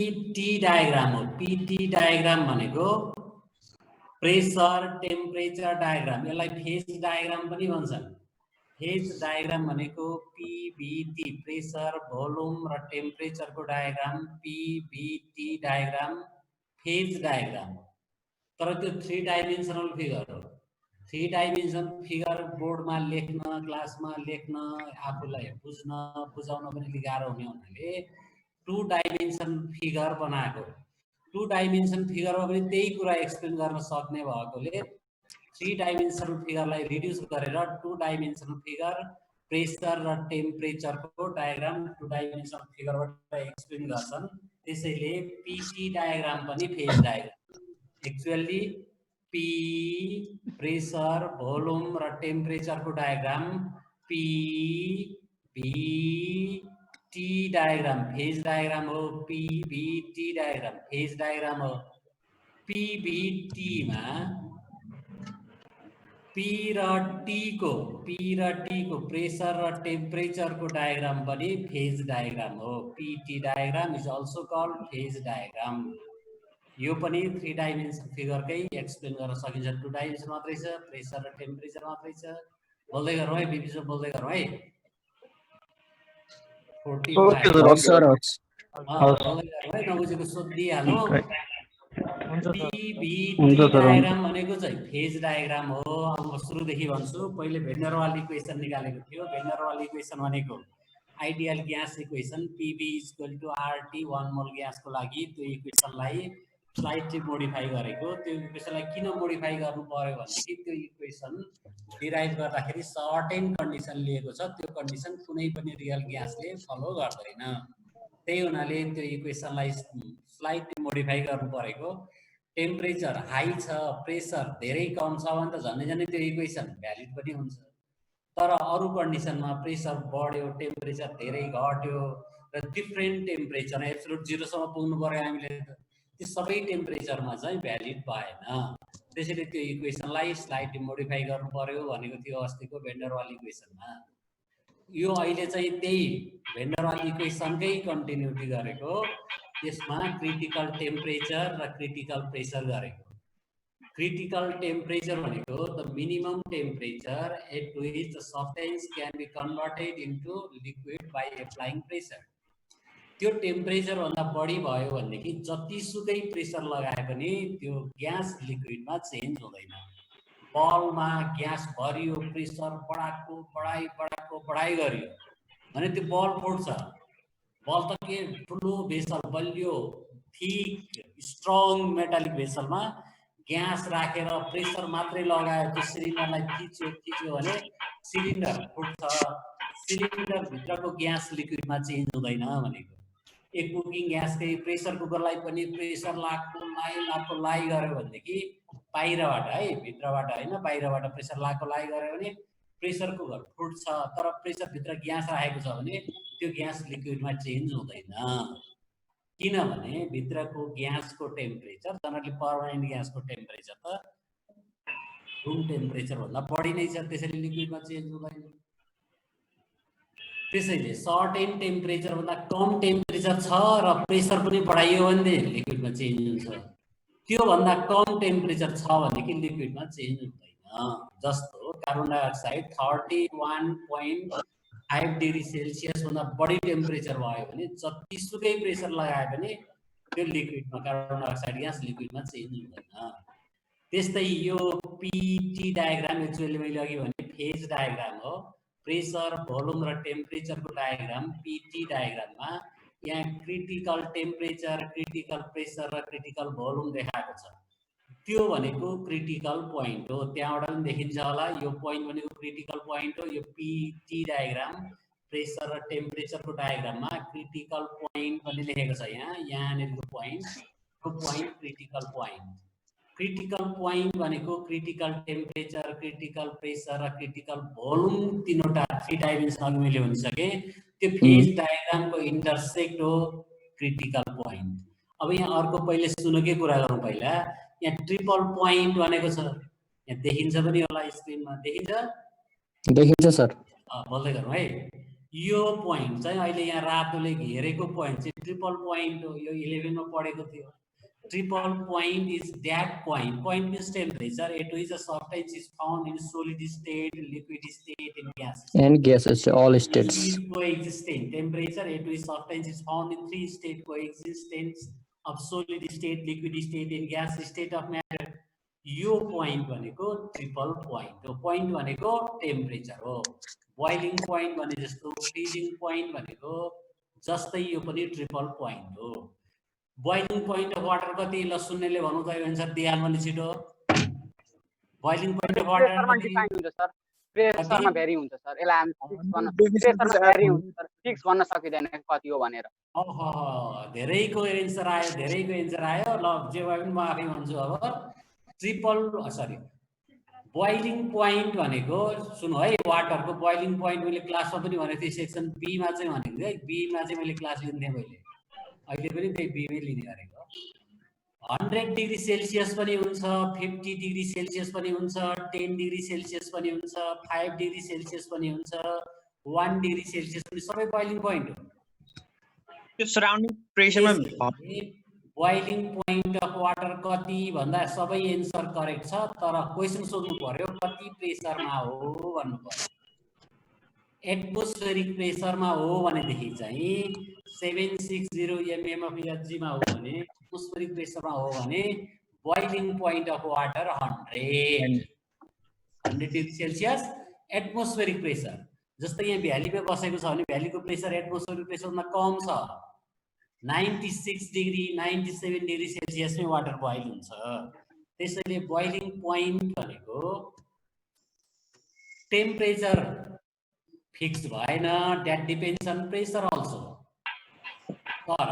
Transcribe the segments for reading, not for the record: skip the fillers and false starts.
PT diagram हो। PT diagram भनेको pressure temperature diagram, यसलाई फेज डायग्राम पनि भन्छन्। फेज डायग्राम भनेको पीबीटी प्रेसर भोल्युम र टेम्परेचरको diagram, PBT diagram phase diagram. तर त्यो 3 डाइमेन्सनल फिगर हो। 3 डाइमेन्सन फिगर बोर्डमा लेख्न, क्लासमा लेख्न, आफूलाई बुझाउन पनि गाह्रो हुने हुनाले 2 डाइमेन्सन फिगर बनाएको। 2 डाइमेन्सन फिगरमा पनि त्यही कुरा एक्सप्लेन गर्न सक्ने भएकोले 3 डाइमेन्सनल फिगरलाई रिड्युस गरेर 2 डाइमेन्सनल फिगर प्रेसर र टेम्परेचरको डायग्राम 2 डाइमेन्सनल फिगरबाट एक्सप्लेन गर्छन्। त्यसैले पीटी डायग्राम पनि phase diagram. Actually P pressure volume र टेम्परेचरको डायग्राम, पी भी टी डायग्राम फेज डायग्राम हो। पीबीटी डायग्राम फेज डायग्राम हो। पीबीटी में पी र टी को प्रेसर र टेम्परेचर को डायग्राम पनि फेज डायग्राम हो। PT diagram is also called phase diagram. यो पनि 3 डाइमेन्सन फिगरकै एक्सप्लेन गर्न सकिन्छ। 2 डाइमेन्सन मात्रै छ, प्रेसर र टेम्परेचर मात्रै छ। बोल्दै गरौँ है, बिबिजो बोल्दै गरौँ है। 45 सर नबुझेको सोधिहालौँ। पीबीटी डायग्राम भनेको चाहिँ फेज डायग्राम हो। अब म सुरुदेखि भन्छु। पहिले भेन der वाल इक्वेसन निकालेको थियो। भेन der वाल इक्वेसन भनेको ideal gas equation PV = RT 1 मोल ग्यासको लागि त्यो इक्वेसनलाई स्लाइटली मोडिफाई गरेको। त्यो इक्वेसनलाई किन मोडिफाई गर्नु पर्यो भनेदेखि त्यो इक्वेसन डिराइभ गर्दाखेरि सर्टेन कन्डिसन लिएको छ। त्यो कन्डिसन कुनै पनि रियल ग्यासले फलो गर्दैन। त्यही हुनाले त्यो इक्वेसनलाई स्लाइटली मोडिफाई गर्नु परेको। टेम्परेचर हाई छ, प्रेसर धेरै कम छ भने त झनै त्यो इक्वेसन भ्यालिड पनि हुन्छ। तर अरु कन्डिसनमा प्रेसर बढ्यो, टेम्परेचर धेरै घट्यो र डिफरेन्ट टेम्परेचर एब्सोल्युट 0 सम्म पुग्नु पर्यो हामीले त त्यो सबै टेम्परेचरमा चाहिँ भ्यालिड भएन। त्यसैले त्यो इक्वेसनलाई स्लाइटली मोडिफाई गर्नु पर्यो भनेको थियो अस्तिको भेन der वाल इक्वेसनमा। यो अहिले चाहिँ त्यही भेन der वाल इक्वेसनकै कन्टिन्युटी गरेको। यसमा क्रिटिकल टेम्परेचर र क्रिटिकल प्रेसर गरेको। क्रिटिकल टेम्परेचर भनेको the minimum temperature at which the substance can be converted into liquid by applying pressure. त्यो टेम्परेचर भन्दा बढी भयो भनेदेखि जतिसुकै प्रेसर लगाए पनि त्यो ग्यास लिक्विडमा चेन्ज हुँदैन। बलमा ग्यास भरियो, प्रेसर बढाई गरियो भने त्यो बल फुट्छ। बल त के ठुलो भेसल, बलियो थिक स्ट्रङ मेटालिक भेसलमा ग्यास राखेर प्रेसर मात्रै लगायो, त्यो सिलिन्डरलाई थिच्यो भने सिलिन्डर फुट्छ। सिलिन्डर भित्रको ग्यास लिक्विडमा चेन्ज हुँदैन भनेको। एक कुकिङ ग्यासकै प्रेसर कुकरलाई पनि प्रेसर लाको लाई गर्यो भनेदेखि बाहिरबाट है, भित्रबाट हैन, बाहिरबाट प्रेसर लाको लाई गर्यो भने प्रेसर कुकर फुट्छ। तर प्रेसर भित्र ग्यास राखेको छ भने त्यो ग्यास लिक्विडमा चेन्ज हुँदैन। किनभने भित्रको ग्यासको टेम्परेचर, जनरली पर्मानेन्ट ग्यासको टेम्परेचर त रुम टेम्परेचर भन्दा बढी नै छ, त्यसैले लिक्विडमा चेन्ज हुँदैन। त्यसैले सर्टेन टेम्परेचर भन्दा कम टेम्परेचर छ र प्रेसर पनि बढाइयो भने लिक्विडमा चेन्ज हुन्छ। त्यो भन्दा कम टेम्परेचर छ भनेदेखि लिक्विडमा चेन्ज हुँदैन। जस्तो कार्बन डाइअक्साइड 31.5 डिग्री सेल्सियस भन्दा बढी टेम्परेचर भयो भने जतिसुकै प्रेसर लगाए पनि त्यो लिक्विडमा कार्बन डाइअक्साइड ग्यास लिक्विडमा चेन्ज हुँदैन। त्यस्तै यो पीटी डायग्राम एक्चुअली मैले अघि भने फेज डायग्राम हो। प्रेसर, भोल्युम र टेम्परेचरको डायग्राम पीटी डायग्राममा यहाँ क्रिटिकल टेम्परेचर, क्रिटिकल प्रेसर र क्रिटिकल भोल्युम देखाएको छ। त्यो भनेको क्रिटिकल पोइन्ट हो। त्यहाँबाट पनि देखिन्छ होला, यो पोइन्ट भनेको क्रिटिकल पोइन्ट हो। यो पीटी डायग्राम प्रेसर र टेम्परेचरको डायग्राममा क्रिटिकल पोइन्ट भन्ने लेखेको छ। यहाँनिरको पोइन्टको point critical point. Critical point भनेको क्रिटिकल टेम्परेचर, क्रिटिकल प्रेसर र क्रिटिकल भोल्युम तीनवटा 3 डाइमेन्सन अघि मैले भनिसके। त्यो फेज डायग्रामको इन्टरसेक्ट हो क्रिटिकल पोइन्ट। अब यहाँ अर्को पहिले सुनोकै कुरा गरौँ। पहिला यहाँ ट्रिपल पोइन्ट भनेको छ, यहाँ देखिन्छ पनि होला स्क्रिनमा, देखिन्छ सर। बोल्दै गरौँ है। यो पोइन्ट चाहिँ अहिले यहाँ रातोले घेरेको पोइन्ट चाहिँ ट्रिपल पोइन्ट हो। यो 11 मा पढेको थियो। Triple point is that point means temperature at which a substance is found in solid state, liquid state, and gas state. And gases, all states. Is coexistent. Temperature at which substance is found in three state coexistence of solid state, liquid state, and gas state of matter. यो point भनेको triple point हो। Point भनेको temperature हो। Boiling point भने जस्तो freezing point भनेको जस्तै यो पनि ट्रिपल पोइन्ट हो। बोइलिङ पोइन्ट अफ वाटर कति ल सुन्नेले भन्नु त एन्सर दिइहाल भने छिटो। Boiling point of water sir प्रेसरमा भेरी हुन्छ सर। यसलाई हामी फिक्स गर्न प्रेसरमा भेरी हुन्छ सर, फिक्स भन्न सकिदैन कति हो भनेर। धेरैको एन्सर आयो, धेरैको एन्सर आयो। ल जे भए पनि म आफै भन्छु अब। बोइलिङ पोइन्ट भनेको सुन्नु है, वाटरको बोइलिङ पोइन्ट मैले क्लासमा पनि भनेको थिएँ, सेक्सन बी मा चाहिँ भनेको थिएँ है। बी मा चाहिँ मैले क्लास लिन्थेँ मैले, अहिले पनि त्यही बी मै लिने गरेको। 100 डिग्री सेल्सियस पनि हुन्छ, 50 डिग्री सेल्सियस पनि हुन्छ, 10 डिग्री सेल्सियस पनि हुन्छ, 5 डिग्री सेल्सियस पनि हुन्छ, 1 डिग्री सेल्सियस पनि, सबै बोइलिङ पोइन्ट हो। त्यो सराउन्डिङ प्रेसरमा बोइलिङ पोइन्ट अफ वाटर कति भन्दा सबै एन्सर करेक्ट छ, तर क्वेसन सोध्नु पर्यो कति प्रेसरमा हो भन्नु पर्यो। एटमोस्फेरिक प्रेसरमा हो भनेदेखि चाहिँ 760 mmHg मा हो भने, एटमोस्फेरिक प्रेसरमा हो भने boiling point of water 100 degree Celsius atmospheric pressure. जस्तै यहाँ भ्यालीमा बसेको छ भने भ्यालीको प्रेसर एटमोस्फेरिक प्रेसरमा कम छ, 96 डिग्री 97 डिग्री सेल्सियसमै वाटर बोइल हुन्छ। त्यसैले बोइलिङ पोइन्ट भनेको टेम्परेचर फिक्स्ड भएन, that depends on pressure also. तर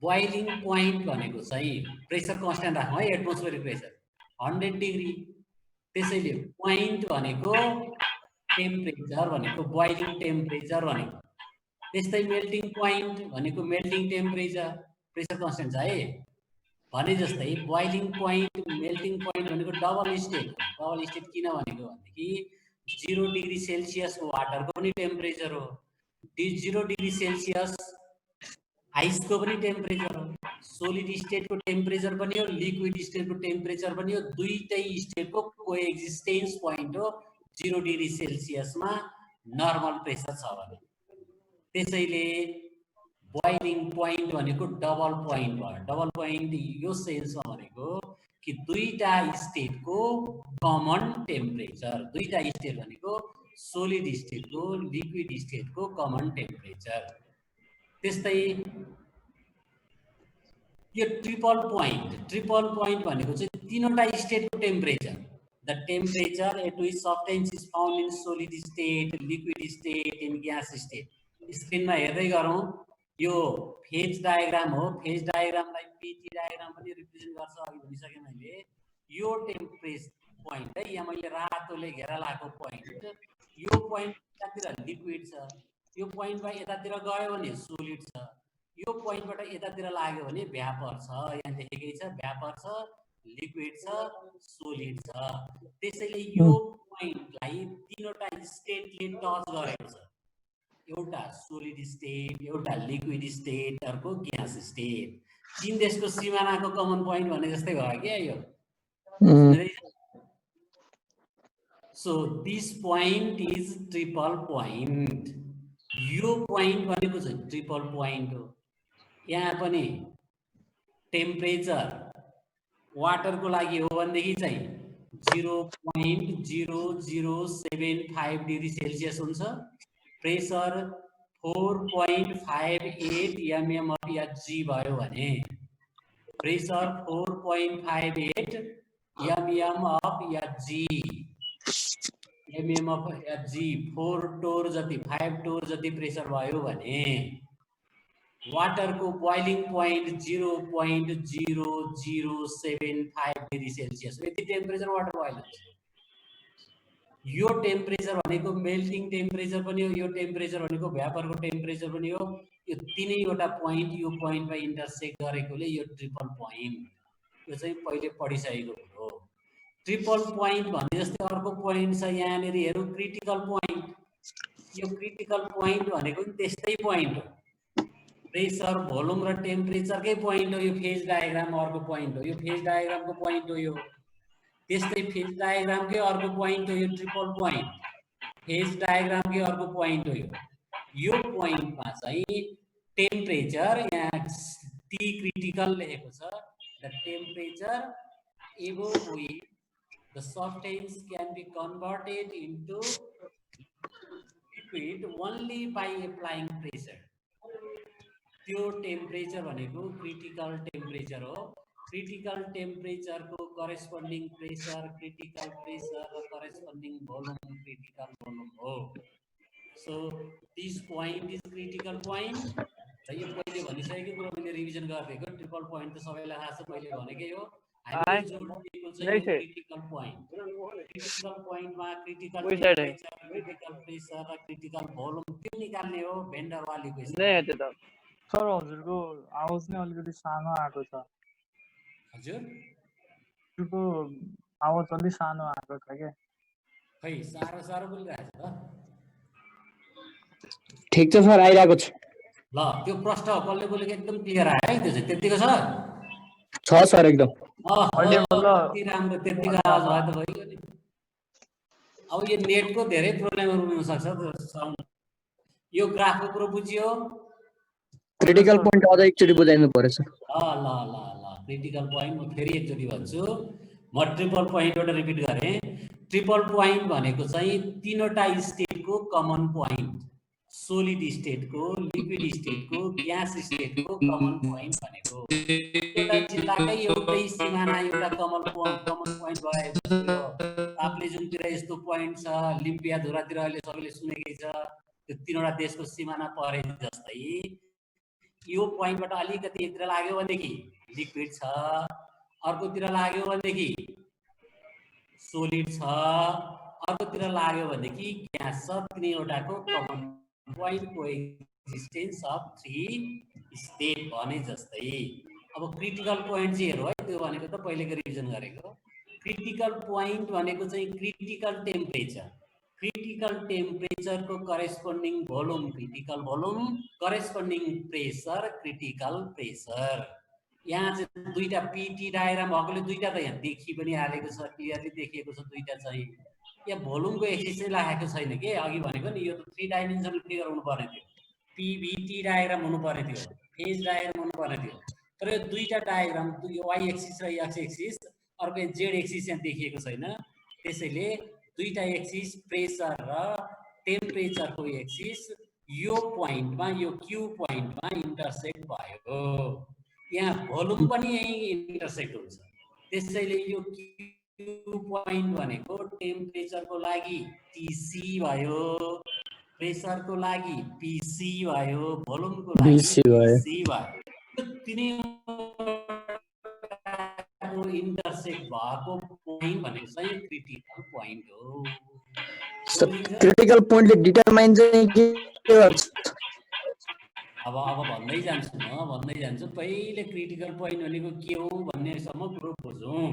बोइलिङ पोइन्ट भनेको चाहिँ प्रेसर कन्स्ट्यान्ट राखौँ है, एटमोस्फेरिक प्रेसर 100 डिग्री। त्यसैले पोइन्ट भनेको टेम्परेचर भनेको बोइलिङ टेम्परेचर भनेको। त्यस्तै मेल्टिङ पोइन्ट भनेको मेल्टिङ टेम्परेचर, प्रेसर कन्स्ट्यान्ट छ है। भने जस्तै बोइलिङ पोइन्ट मेल्टिङ पोइन्ट भनेको डबल स्टेट। डबल स्टेट किन भनेको भनेदेखि 0 डिग्री सेल्सियसको वाटरको पनि टेम्परेचर हो, 0 डिग्री सेल्सियस आइसको पनि टेम्परेचर हो, सोलिड स्टेटको टेम्परेचर पनि हो, लिक्विड स्टेटको टेम्परेचर पनि हो। दुईटै स्टेटको कोएक्जिस्टेन्स पोइन्ट हो 0 डिग्री सेल्सियसमा नर्मल प्रेसर छ भने। त्यसैले बोइलिङ पोइन्ट भनेको डबल पोइन्ट भयो। डबल पोइन्ट यो सेन्समा भनेको कि दुईटा स्टेटको कमन टेम्परेचर, दुईटा स्टेट भनेको सोलिड स्टेटको लिक्विड स्टेटको कमन टेम्परेचर। त्यस्तै यो ट्रिपल पोइन्ट भनेको चाहिँ तीनवटा स्टेटको temperature. The temperature at which substance is found in solid state, liquid state and gas state. स्क्रिनमा हेर्दै गरौँ, यो फेज डायग्राम हो। फेज डायग्रामलाई पीटी डायग्राम पनि रिप्रेजेन्ट गर्छ, अघि भनिसकेँ मैले। यो टेम्परेचर पोइन्ट है, यहाँ मैले रातोले घेरा लगाएको पोइन्ट, यो पोइन्ट यतातिर लिक्विड छ, यो पोइन्टमा यतातिर गयो भने सोलिड छ, यो पोइन्टबाट यतातिर लाग्यो भने भ्यापर छ। यहाँ देखेकै छ, भ्यापर छ, लिक्विड छ, सोलिड छ। त्यसैले यो पोइन्टलाई तीनवटा स्टेटले टच गरेको छ, एउटा सोलिड स्टेट, एउटा लिक्विड स्टेट, अर्को ग्यास स्टेट। तीन देशको सिमानाको कमन पोइन्ट भने जस्तै भयो क्या यो। So this point is triple point. यो पोइन्ट भनेको चाहिँ ट्रिपल पोइन्ट हो। यहाँ पनि टेम्परेचर वाटरको लागि हो भनेदेखि चाहिँ 0.0075 डिग्री सेल्सियस हुन्छ। प्रेसर 4.58 mmHg भयो भने, प्रेसर 4.58 mmHg, mmHg 4 टोर जति 5 टोर जति प्रेसर भयो भने वाटर को बोइलिङ पोइन्ट 0.0075 डिग्री सेल्सियस। यति टेम्परेचर वाटर बोइल हुन्छ। यो टेम्परेचर भनेको मेल्टिङ टेम्परेचर पनि हो, यो टेम्परेचर भनेको भ्यापरको टेम्परेचर पनि हो। यो तीनैवटा पोइन्ट यो पोइन्टमा इन्टरसेक्ट गरेकोले यो ट्रिपल पोइन्ट, यो चाहिँ पहिले पढिसकेको हो। ट्रिपल पोइन्ट भने जस्तै अर्को पोइन्ट छ यहाँनिर हेरौँ, क्रिटिकल पोइन्ट। यो क्रिटिकल पोइन्ट भनेको नि त्यस्तै पोइन्ट हो। प्रेसर भोल्युम र टेम्परेचरकै पोइन्ट हो यो फेज डायग्राम, अर्को पोइन्ट हो यो फेज डायग्रामको पोइन्ट हो यो। त्यस्तै फेज डायग्रामकै अर्को पोइन्ट हो यो ट्रिपल पोइन्ट, फेज डायग्रामकै अर्को पोइन्ट हो यो पोइन्टमा चाहिँ टेम्परेचर यहाँ टी क्रिटिकल लेखेको छ। The temperature above which the substance can be converted into liquid only by applying pressure। त्यो टेम्परेचर भनेको क्रिटिकल टेम्परेचर हो। क्रिटिकल टेम्परेचरको करेस्पोन्डिङ प्रेसर क्रिटिकल प्रेसर र करेस्पोन्डिङ भोल्युम क्रिटिकल भोल्युम हो। So this point is critical point. र यो पहिले भनिसकेको कुरो मैले रिभिजन गरिदिएको, ट्रिपल पोइन्ट त सबैलाई थाहा छ, पहिले भनेकै हो। क्रिटिकल पोइन्ट, क्रिटिकल पोइन्टमा क्रिटिकल टेम्परेचर क्रिटिकल प्रेसर र क्रिटिकल भोल्युम त्यो निकाल्ने हो भेन डर वाल इक्वेसन। सर हजुरको आवाज नै अलिकति सानो आएको छ। हजुर हजुरको आवाज अलि सानो आएको छ के? खै सारो सारो बोलिरहेको छ त। ठीक छ सर, आइरहेको छ। ल त्यो प्रश्न कसले बोलेको एकदम क्लियर आयो है, त्यो चाहिँ त्यतिको छ सर एकदम। कति राम्रो, त्यतिको आवाज भयो त भइगयो नि। अब यो नेटको धेरै प्रब्लमहरू हुन सक्छ। यो ग्राफको कुरो बुझियो? क्रिटिकल पोइन्ट अझ एकचोटि बुझाइनु पर्यो सर। ल ल ल क्रिटिकल पोइन्ट म फेरि एकचोटि भन्छु। म ट्रिपल पोइन्ट एउटा रिपिट गरेँ। ट्रिपल पोइन्ट भनेको चाहिँ तीनवटा स्टेटको कमन पोइन्ट, सोलिड स्टेटको, लिक्विड स्टेटको, ग्यास स्टेटको कमन पोइन्ट भनेको। एउटा जिल्लाकै एउटै सिमाना एउटा कमन पोइन्ट भयो। ताप्लेजुङतिर यस्तो पोइन्ट छ, लिम्पियाधुरातिर अहिले सबैले सुनेकै छ, त्यो तीनवटा देशको सिमाना परे जस्तै यो पोइन्टबाट अलिकति एकतिर लाग्यो भनेदेखि लिक्विड छ, अर्कोतिर लाग्यो भनेदेखि सोलिड छ, अर्कोतिर लाग्यो भनेदेखि ग्यास छ। तिनैवटाको common point coexistence of three state भने जस्तै। अब क्रिटिकल पोइन्ट चाहिँ हेरौँ है, त्यो भनेको त पहिलेको रिभिजन गरेको। क्रिटिकल पोइन्ट भनेको चाहिँ क्रिटिकल टेम्परेचर, क्रिटिकल टेम्परेचरको corresponding volume critical volume, corresponding pressure critical pressure. यहाँ चाहिँ दुईटा पीटी डायग्राम भएकोले दुईटा त यहाँ देखि पनि हालेको छ, क्लियरली देखिएको छ दुईटा चाहिँ। यहाँ भोल्युमको एक्सिस चाहिँ राखेको छैन के, अघि भनेको नि यो त 3 डाइमेन्सनल फिगर हुनु पर्ने थियो, पीभीटी डायग्राम हुनु पर्ने थियो, फेज डायग्राम हुनु पर्ने थियो। तर यो दुईटा डायग्राम, यो वाइ एक्सिस र एक्स एक्सिस, अर्को जेड एक्सिस यहाँ देखिएको छैन। त्यसैले दुईटा एक्सिस प्रेसर र टेम्परेचरको एक्सिस यो पोइन्टमा, यो क्यू पोइन्टमा इन्टरसेक्ट भयो। यहाँ भोल्युम पनि यही इन्टरसेक्ट हुन्छ। त्यसैले यो क्यू पोइन्ट भनेको टेम्परेचरको लागि टीसी भयो, प्रेसरको लागि पीसी भयो, भोल्युमको लागि सी भयो। तिनै इन्टरसेक्ट भएको पोइन्ट भनेको चाहिँ क्रिटिकल पोइन्ट हो। क्रिटिकल पोइन्टले डिटरमाइन चाहिँ के गर्छ? अब भन्दै जान्छु पहिले क्रिटिकल पोइन्ट भनेको के हो भन्नेसम्म कुरो बुझौँ।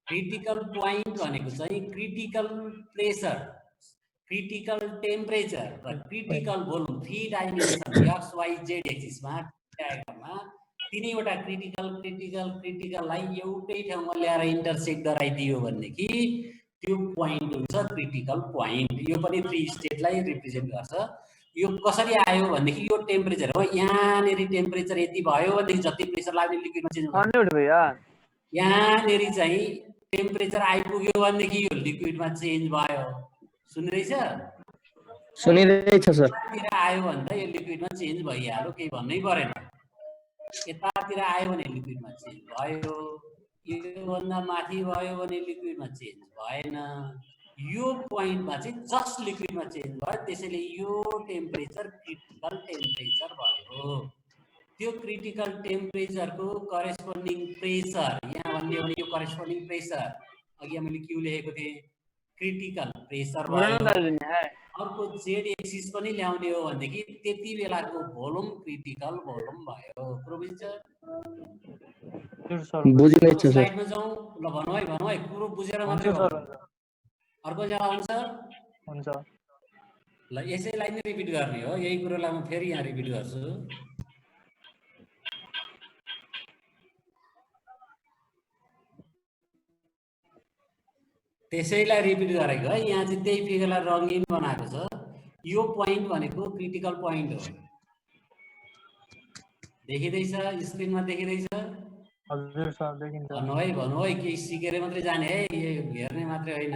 क्रिटिकल पोइन्ट भनेको चाहिँ क्रिटिकल प्रेसर, क्रिटिकल टेम्परेचर र critical volume 3 dimension X Y Z एक्सिसमा डायग्राममा तीनैवटा क्रिटिकललाई एउटै ठाउँमा ल्याएर इन्टरसेक्ट गराइदियो भनेदेखि त्यो पोइन्ट हुन्छ क्रिटिकल पोइन्ट। यो पनि 3 स्टेटलाई रिप्रेजेन्ट गर्छ। यो कसरी आयो भनेदेखि यो टेम्परेचर हो, यहाँनेरि टेम्परेचर यति भयो भनेदेखि जति प्रेसर लाग्ने लिक्विडमा चेन्ज हुन्छ। यहाँनेरि चाहिँ टेम्परेचर आइपुग्यो भनेदेखि यो लिक्विडमा चेन्ज भयो। सुनिरहेछ? सुनिरहेछ सर। यतातिर आयो भने त यो लिक्विडमा चेन्ज भइहाल्यो, केही भन्नै परेन। यतातिर आयो भने लिक्विडमा चेन्ज भयो, योभन्दा माथि भयो भने लिक्विडमा चेन्ज भएन। यो पोइन्टमा चाहिँ जस्ट लिक्विडमा चेन्ज भयो। त्यसैले यो टेम्परेचर क्रिटिकल टेम्परेचर भयो। त्यो क्रिटिकल टेम्परेचरको करेस्पोन्डिङ प्रेसर यहाँ भन्ने हो भने यो करेस्पोन्डिङ प्रेसर, अघि मैले क्यू लेखेको थिएँ, क्रिटिकल प्रेसर भयो। अर्को जेड एक्सिस पनि ल्याउने हो भनेदेखि त्यति बेलाको भोल्युम क्रिटिकल भोल्युम भयो। कुरो बुझिन्छ? बुझिरहेछ सर। स्लाइडमा जाउँ। ल भनौँ है, कुरो बुझेर मात्रै भन्नु। अर्को जग्गा हुन्छ। ल यसैलाई नै रिपिट गर्ने हो, यही कुरोलाई म फेरि यहाँ रिपिट गर्छु। त्यसैलाई रिपिट गरेको है, यहाँ चाहिँ त्यही फिगरलाई रङ्गीन बनाएको छ। यो पोइन्ट भनेको क्रिटिकल पोइन्ट हो। देखिँदैछ, स्क्रिनमा देखिँदैछ? हजुर सर देखिन्छ। भन्नु है, केही सिकेर मात्रै जाने है, यो हेर्ने मात्रै होइन।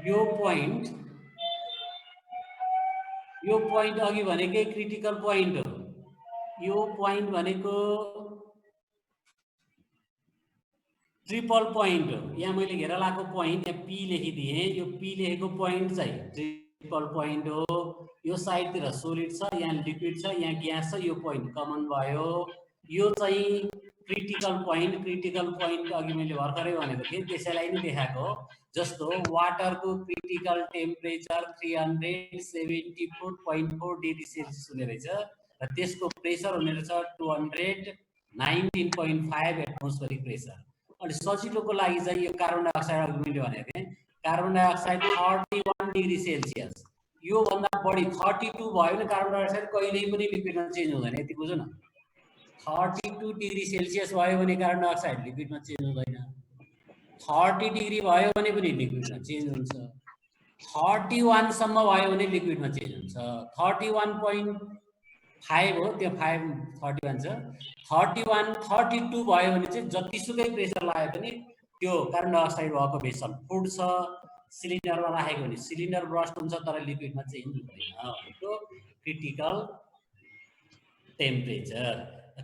यो पोइन्ट अघि भनेकै क्रिटिकल पोइन्ट हो। यो पोइन्ट भनेको ट्रिपल पोइन्ट हो। यहाँ मैले घेरा लाएको पोइन्ट यहाँ पी लेखिदिएँ। यो पी लेखेको पोइन्ट चाहिँ ट्रिपल पोइन्ट हो। यो साइडतिर सोलिड छ, यहाँ लिक्विड छ, यहाँ ग्यास छ, यो पोइन्ट कमन भयो। यो चाहिँ क्रिटिकल पोइन्ट अघि मैले भर्खरै भनेको थिएँ, त्यसैलाई नै देखाएको हो। जस्तो वाटरको क्रिटिकल टेम्परेचर 374.4 डिग्री सेल्सियस हुने रहेछ र त्यसको प्रेसर हुने रहेछ 219.5 एटमोस्फेरिक प्रेसर। अनि सजिलोको लागि चाहिँ यो कार्बन डाइअक्साइड अघि मैले भनेको थिएँ, कार्बन डाइअक्साइड 31 डिग्री सेल्सियस, यो भन्दा बढी 32 भयो भने कार्बन डाइअक्साइड कहिल्यै पनि लिक्विडमा चेन्ज हुँदैन। यति बुझ्नु न, 32 डिग्री सेल्सियस भयो भने कार्बन डाइअक्साइड लिक्विडमा चेन्ज हुँदैन। 30 डिग्री भयो भने पनि लिक्विडमा चेन्ज हुन्छ। 31 सम्म भयो भने लिक्विडमा चेन्ज हुन्छ। 31.5 हो, त्यो 531 छ। 31 32 भयो भने चाहिँ जतिसुकै प्रेसर लाए पनि त्यो कार्बन डाइअक्साइड भएको भेसल फुट्छ। सिलिन्डरमा राखेको भने सिलिन्डर ब्रस्ट हुन्छ तर लिक्विडमा चेन्ज हुँदैन। त्यो क्रिटिकल टेम्परेचर।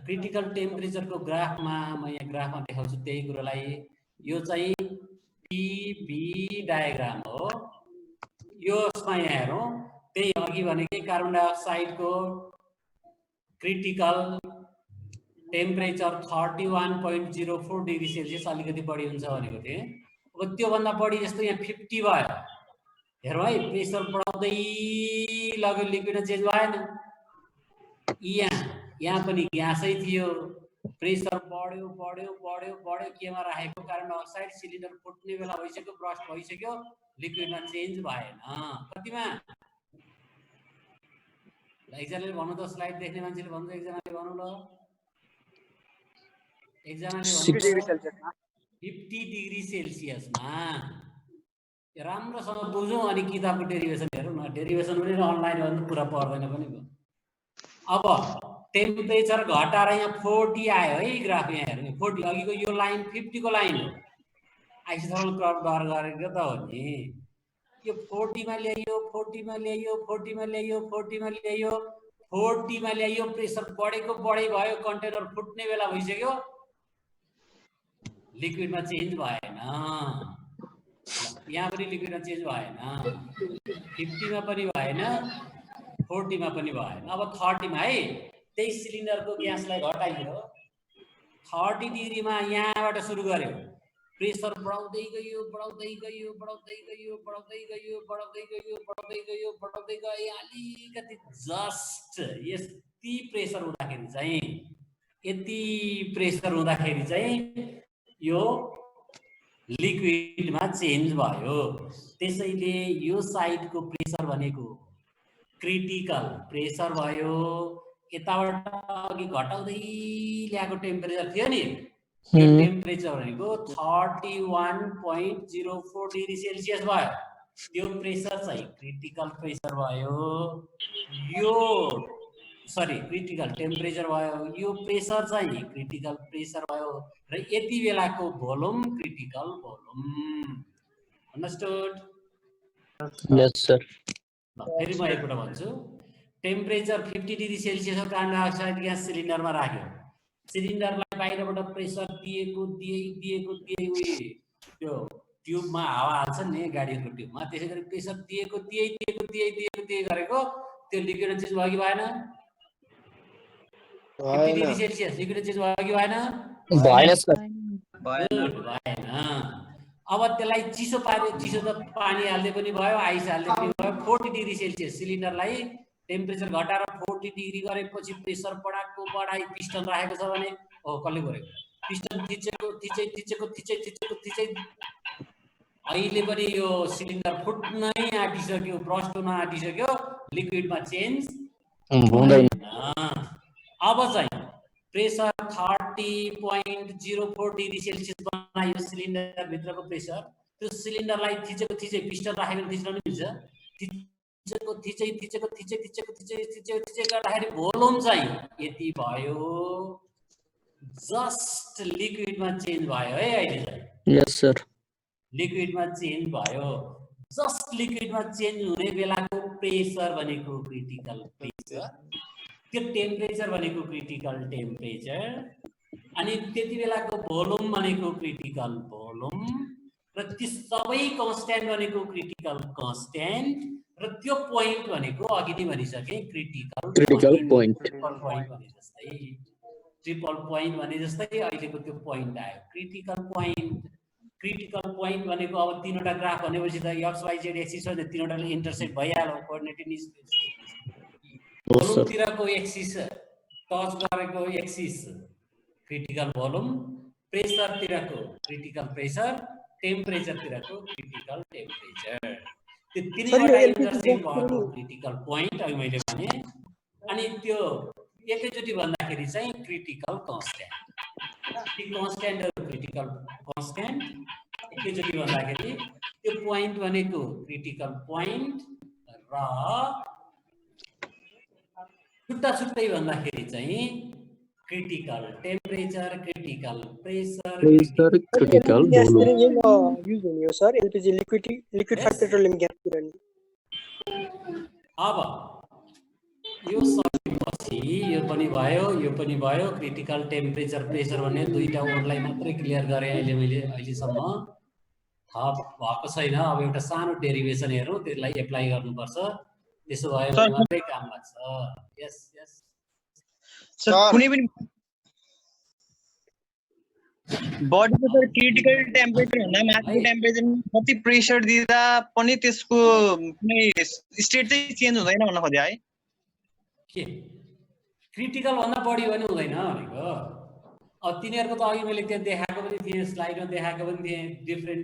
क्रिटिकल टेम्परेचरको ग्राफमा म यहाँ ग्राफमा देखाउँछु त्यही कुरोलाई। यो चाहिँ पीबी डायग्राम हो। यसमा यहाँ हेरौँ, त्यही अघि भनेकै कार्बन डाइअक्साइडको क्रिटिकल टेम्परेचर 31.04 डिग्री सेल्सियस अलिकति बढी हुन्छ भनेको थिएँ। अब त्योभन्दा बढी जस्तो यहाँ 50 भयो। हेरौँ है, प्रेसर बढाउँदै लग्यो, लिक्विडमा चेन्ज भएन। यहाँ पनि ग्यासै थियो, प्रेसर बढ्यो बढ्यो बढ्यो बढ्यो, केमा राखेको कार्बन डाइअक्साइड, सिलिन्डर फुट्ने बेला भइसक्यो, ब्रस्ट भइसक्यो, लिक्विडमा चेन्ज भएन। कतिमा? एकजनाले भन्नु त, स्लाइड देख्ने मान्छेले भन्नु, एकजनाले भन्नु ल, एकजनाले भन्नु 50 डिग्री सेल्सियसमा। राम्रोसँग बुझौँ अनि किताबको डेरिभेसन हेरौँ न। डेरिभेसन पनि अनलाइन हो भने पुरा पर्दैन पनि भयो। अब टेम्परेचर घटाएर यहाँ 40 आयो है, ग्राफ यहाँ हेर्नु 40। अघिको यो लाइन 50 को लाइन हो, आइसोथर्मल कर्भ डर गरेको त हो नि। यो 40 मा ल्याइयो, 40 मा ल्याइयो, 40 मा ल्याइयो, 40 मा ल्याइयो, 40 मा ल्याइयो, प्रेसर बढेको बढै भयो, कन्टेनर फुट्ने बेला भइसक्यो, लिक्विडमा चेन्ज भएन। यहाँ पनि लिक्विडमा चेन्ज भएन, 50 मा पनि भएन, 40 मा पनि भएन। अब 30 मा है, त्यही सिलिन्डरको ग्यासलाई घटाइयो। 30 डिग्रीमा यहाँबाट सुरु गर्यो, प्रेसर बढाउँदै गयो बढाउँदै गयो बढाउँदै गयो बढाउँदै गयो बढाउँदै गयो बढाउँदै गयो बढाउँदै गयो, अलिकति जस्ट यति प्रेसर हुँदाखेरि चाहिँ यो लिक्विडमा चेन्ज भयो। त्यसैले यो साइडको प्रेसर भनेको क्रिटिकल प्रेसर भयो। यताबाट अघि घटाउँदै ल्याएको टेम्परेचर थियो नि, यो टेम्परेचर भनेको 31.04 डिग्री सेल्सियस भयो। त्यो प्रेसर चाहिँ क्रिटिकल प्रेसर भयो। यो क्रिटिकल टेम्परेचर भयो, यो प्रेसर चाहिँ क्रिटिकल प्रेसर भयो र यति बेलाको volume critical volume. Understood? Yes sir. फेरि म एकपल्ट भन्छु। Temperature 50 degree Celsius carbon dioxide gas सिलिन्डरमा राख्यो। सिलिन्डरलाई बाहिरबाट प्रेसर दिएको त्यो ट्युबमा हावा हाल्छ नि गाडीको ट्युबमा, त्यसै गरी प्रेसर दिएको गरेको त्यो लिक्विड चेन्ज भयो कि भएन? 50 डिग्री सेल्सियस लिक्विड चेन्ज भयो कि भएन? भएन। अब त्यसलाई चिसो पार्यो, चिसो त पानी हाल्दै पनि भयो, आइस हाल्दै पनि भयो। 40 डिग्री सेल्सियस सिलिन्डरलाई टेम्परेचर घटाएर 40 डिग्री गरेपछि प्रेसर बढाई पिस्टन राखेको छ भने कसले गरेको? पिस्टन थिचेको अहिले पनि यो सिलिन्डर फुट्नै आँटिसक्यो, ब्रस्ट हुन आँटिसक्यो, लिक्विडमा चेन्ज हुँदैन। अब चाहिँ प्रेसर 30.04 डिग्री सेल्सियस बनायो सिलिन्डर भित्रको प्रेसर। त्यो सिलिन्डरलाई थिचेको थिचै पिस्टन राखेर थिच्न नि मिल्छ, थिचेको गर्दाखेरि भोल्युम चाहिँ यति भयो, जस्ट लिक्विडमा चेन्ज भयो है। अहिले चाहिँ यस सर, लिक्विडमा चेन्ज भयो, जस्ट लिक्विडमा चेन्ज हुने बेलाको प्रेसर भनेको क्रिटिकल प्रेसर, त्यो टेम्परेचर भनेको क्रिटिकल टेम्परेचर, अनि त्यति बेलाको भोल्युम भनेको क्रिटिकल भोल्युम, र ती सबै कन्स्ट्यान्ट भनेको क्रिटिकल कन्स्ट्यान्ट, र त्यो पोइन्ट भनेको अघि नै भनिसके क्रिटिकल पोइन्ट। ट्रिपल पोइन्ट भने जस्तै, ट्रिपल पोइन्ट भने जस्तै अहिलेको त्यो पोइन्ट आयो क्रिटिकल पोइन्ट। क्रिटिकल पोइन्ट भनेको अब तीनवटा ग्राफ भनेपछि त एक्स वाइ जेड एक्सिस हो, तीनवटाले इन्टरसेक्ट भइहाल्यो कोअर्डिनेटेड स्पेस। भोल्युमतिरको एक्सिस टच गरेको एक्सिस क्रिटिकल भोल्युम, प्रेसरतिरको क्रिटिकल प्रेसर, टेम्परेचरतिरको क्रिटिकल टेम्परेचर, त्यो तिनवटा इन्टरसेक्ट भएको क्रिटिकल पोइन्ट अघि मैले भने। अनि त्यो एकैचोटि भन्दाखेरि चाहिँ क्रिटिकल कन्स्ट्यान्ट, ती कन्स्ट्यान्टहरु क्रिटिकल कन्स्ट्यान्ट एकैचोटि भन्दाखेरि त्यो पोइन्ट भनेको क्रिटिकल पोइन्ट, र छुट्टा छुट्टै भन्दाखेरि चाहिँ critical temperature, critical pressure, critical volume use हुने हो sir LPG liquefied petroleum gas कुरा नि। अब यो सकेपछि यो पनि भयो क्रिटिकल टेम्परेचर प्रेसर भन्ने दुईटा वर्डलाई मात्रै क्लियर गरे अहिले मैले अहिलेसम्म, थप भएको छैन। अब एउटा सानो डेरिभेसन हेरौँ, त्यसलाई एप्लाई गर्नुपर्छ, त्यसो भए मात्रै काम लाग्छ। यस यस सर कुनै पनि बडीको सर क्रिटिकल टेम्परेचर भन्दा माथिको टेम्परेचर कति प्रेसर दिँदा पनि त्यसको कुनै स्टेट चाहिँ चेन्ज हुँदैन भन्न खोजे है? के क्रिटिकल भन्दा बढी पनि हुँदैन भनेको? अब तिनीहरूको त अघि मैले त्यो देखाएको पनि थिएँ, स्लाइडमा देखाएको पनि थिएँ, डिफ्रेन्ट